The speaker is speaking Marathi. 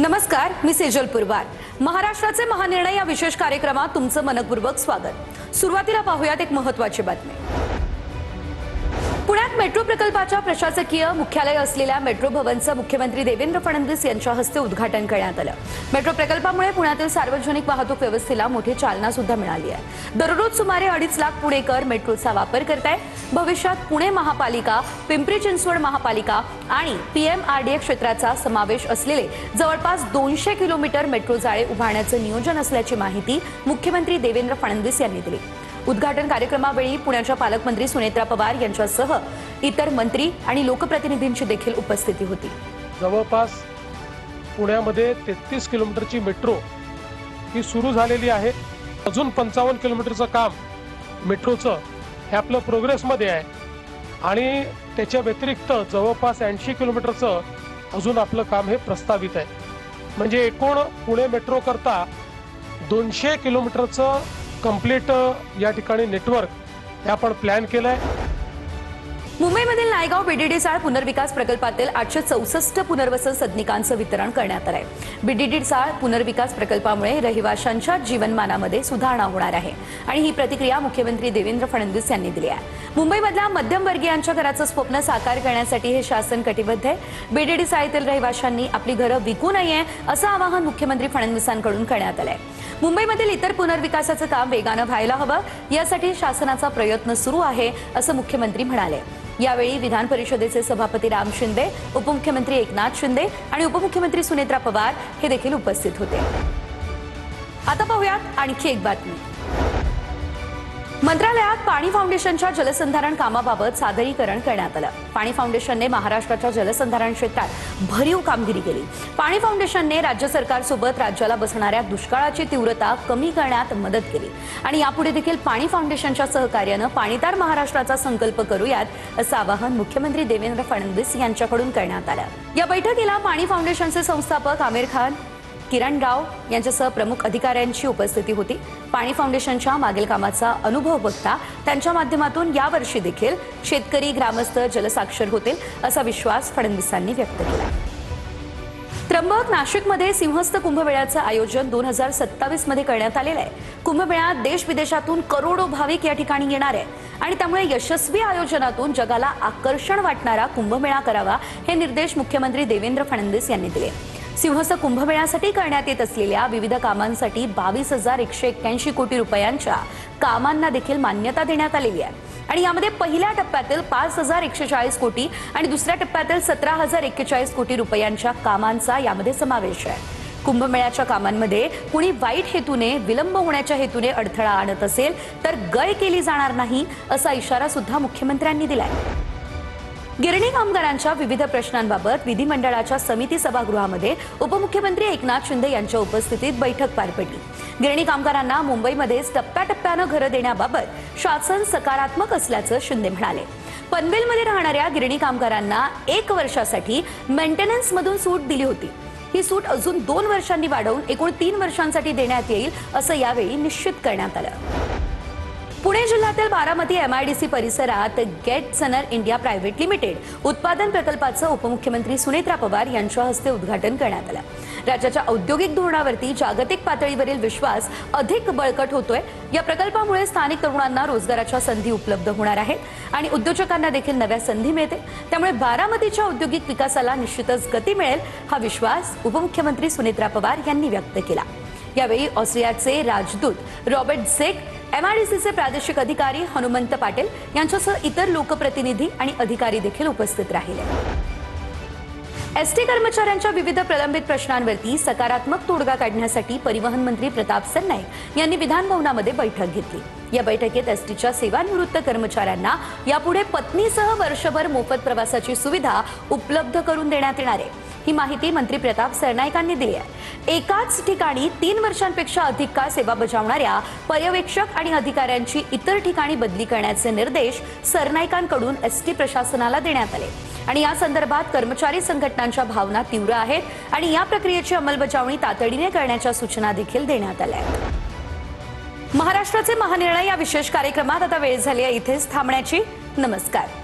नमस्कार, मी सेजल पुरवार। महाराष्ट्राचे महानिर्णय या विशेष कार्यक्रमात तुमचं मनपूर्वक स्वागत। सुरुवातीला पाहूयात एक महत्त्वाची बातमी। पुण्यात मेट्रो प्रकल्पाच्या प्रशासकीय मुख्यालय असलेल्या मेट्रो भवनचं मुख्यमंत्री देवेंद्र फडणवीस यांच्या हस्ते उद्घाटन करण्यात आलं। मेट्रो प्रकल्पामुळे पुण्यातील सार्वजनिक वाहतूक व्यवस्थेला मोठी चालना सुद्धा मिळाली आहे। दररोज सुमारे 2.5 लाख पुणेकर मेट्रोचा वापर करतायत। भविष्यात पुणे महापालिका, पिंपरी चिंचवड महापालिका आणि पीएमआरडीए क्षेत्राचा समावेश असलेले जवळपास 200 किलोमीटर मेट्रो जाळे उभारण्याचं नियोजन असल्याची माहिती मुख्यमंत्री देवेंद्र फडणवीस यांनी दिली। उद्घाटन कार्यक्रमावेळी पुण्याच्या पालकमंत्री सुनेत्रा पवार यांच्यासह इतर मंत्री आणि लोकप्रतिनिधींची देखील उपस्थिती होती। जवळपास पुण्यामध्ये 33 किलोमीटरची मेट्रो ही सुरू झालेली आहे। अजून 55 किलोमीटरचं काम मेट्रोचं हे आपलं प्रोग्रेसमध्ये आहे आणि त्याच्या व्यतिरिक्त जवळपास 80 किलोमीटरचं अजून आपलं काम हे प्रस्तावित आहे। म्हणजे एकूण पुणे मेट्रो करता 200 किलोमीटरचं कंप्लीट या ठिकाणी नेटवर्क हे आपण प्लॅन केलंय। मुंबईमधील नायगाव बीडीडी चाळ पुनर्विकास प्रकल्पातील 864 पुनर्वसन सदनिकांचं वितरण करण्यात आलंय। बीडीडी चाळ पुनर्विकास प्रकल्पामुळे रहिवाशांच्या जीवनमानामध्ये सुधारणा होणार आहे आणि ही प्रतिक्रिया मुख्यमंत्री देवेंद्र फडणवीस यांनी दिली आहे। मुंबईमधल्या मध्यमवर्गीयांच्या घराचं स्वप्न साकार करण्यासाठी हे शासन कटिबद्ध आहे। बीडीडी चाळीतील रहिवाशांनी आपली घरं विकू नये असं आवाहन मुख्यमंत्री फडणवीसांकडून करण्यात आलंय। मुंबईमधील इतर पुनर्विकासाचं काम वेगानं व्हायला हवं यासाठी शासनाचा प्रयत्न सुरू आहे असं मुख्यमंत्री म्हणाले। यावेळी विधान परिषदेचे सभापती राम शिंदे, उपमुख्यमंत्री एकनाथ शिंदे आणि उपमुख्यमंत्री सुनेत्रा पवार हे देखील उपस्थित होते। आता पाहूयात आणखी एक बातमी। मंत्रालयात पाणी फाउंडेशनच्या जलसंधारण कामाबाबत सादरीकरण करण्यात आलं। पाणी फाउंडेशनने महाराष्ट्राच्या जलसंधारण क्षेत्रात भरीव कामगिरी केली। पाणी फाउंडेशनने राज्य सरकारसोबत राज्याला बसणाऱ्या दुष्काळाची तीव्रता कमी करण्यात मदत केली आणि यापुढे देखील पाणी फाउंडेशनच्या सहकार्यानं पाणीदार महाराष्ट्राचा संकल्प करूयात असं आवाहन मुख्यमंत्री देवेंद्र फडणवीस यांच्याकडून करण्यात आलं। या बैठकीला पाणी फाउंडेशनचे संस्थापक आमिर खान, किरण राव यांच्यासह प्रमुख अधिकाऱ्यांची उपस्थिती होती। पाणी फाउंडेशनच्या मागील कामाचा अनुभव बघता त्यांच्या माध्यमातून यावर्षी देखील शेतकरी, ग्रामस्थ जलसाक्षर होतील असा विश्वास फडणवीसांनी व्यक्त केला। त्र्यंबक, नाशिकमध्ये सिंहस्थ कुंभमेळ्याचं आयोजन 2027 मध्ये करण्यात आलेलं आहे। कुंभमेळ्यात देश विदेशातून करोडो भाविक या ठिकाणी येणार आहे आणि त्यामुळे यशस्वी आयोजनातून जगाला आकर्षण वाटणारा कुंभमेळा करावा हे निर्देश मुख्यमंत्री देवेंद्र फडणवीस यांनी दिले। सिंहस्थ कुंभमेळ्यासाठी करण्यात येत असलेल्या विविध कामांसाठी 22,181 कोटी रुपयांच्या कामांना देखील मान्यता देण्यात आलेली आहे आणि यामध्ये पहिल्या टप्प्यातील 5,140 कोटी आणि दुसऱ्या टप्प्यातील 17,041 कोटी रुपयांच्या कामांचा यामध्ये समावेश आहे। कुंभमेळ्याच्या कामांमध्ये कुणी वाईट हेतूने, विलंब होण्याच्या हेतूने अडथळा आणत असेल तर गय केली जाणार नाही असा इशारा सुद्धा मुख्यमंत्र्यांनी दिलाय। गिरणी कामगारांच्या विविध प्रश्नांबाबत विधिमंडळाच्या समिती सभागृहामध्ये उपमुख्यमंत्री एकनाथ शिंदे यांच्या उपस्थितीत बैठक पार पडली। गिरणी कामगारांना मुंबईमध्येच टप्प्याटप्प्यानं घरं देण्याबाबत शासन सकारात्मक असल्याचं शिंदे म्हणाले। पनवेलमध्ये राहणाऱ्या गिरणी कामगारांना 1 वर्षासाठी मेंटेनन्समधून सूट दिली होती। ही सूट अजून 2 वर्षांनी वाढवून एकूण 3 वर्षांसाठी देण्यात येईल असं यावेळी निश्चित करण्यात आलं। पुणे जिल्ह्यातील बारामती एमआयडीसी परिसरात गेट सनर इंडिया प्रायव्हेट लिमिटेड उत्पादन प्रकल्पाचं उपमुख्यमंत्री सुनेत्रा पवार यांच्या हस्ते उद्घाटन करण्यात आलं। राज्याच्या औद्योगिक धोरणावरती जागतिक पातळीवरील विश्वास अधिक बळकट होतोय। या प्रकल्पामुळे स्थानिक तरुणांना रोजगाराच्या संधी उपलब्ध होणार आहेत आणि उद्योजकांना देखील नव्या संधी मिळतील। त्यामुळे बारामतीच्या औद्योगिक विकासाला निश्चितच गती मिळेल हा विश्वास उपमुख्यमंत्री सुनेत्रा पवार यांनी व्यक्त केला। यावेळी ऑस्ट्रियाचे राजदूत रॉबर्ट झेक, एमआयडीसीचे प्रादेशिक अधिकारी हनुमंत पाटील यांच्यासह इतर लोकप्रतिनिधी आणि अधिकारी देखील उपस्थित राहिले। एसटी कर्मचाऱ्यांच्या विविध प्रलंबित प्रश्नांवरती सकारात्मक तोडगा काढण्यासाठी परिवहन मंत्री प्रताप सरनाईक यांनी विधान भवनामध्ये बैठक घेतली। या बैठकीत एसटीच्या सेवानिवृत्त कर्मचाऱ्यांना यापुढे पत्नीसह वर्षभर मोफत प्रवासाची सुविधा उपलब्ध करून देण्यात येणार आहे। ही माहिती मंत्री प्रताप सरनाईकांनी दिली आहे। एकाच ठिकाणी 3 वर्षांपेक्षा अधिक काळ सेवा बजावणाऱ्या पर्यवेक्षक आणि अधिकाऱ्यांची इतर ठिकाणी बदली करण्याचे निर्देश सरनाईकांकडून एसटी प्रशासनाला देण्यात आले आणि या संदर्भात कर्मचारी संघटनांच्या भावना तीव्र आहेत आणि या प्रक्रियेची अंमलबजावणी तातडीने करण्याच्या सूचना देखील देण्यात आल्या आहेत। महाराष्ट्राचे महानिर्णय या विशेष कार्यक्रमात आता वेळ झाली आहे इथेच थांबण्याची। नमस्कार।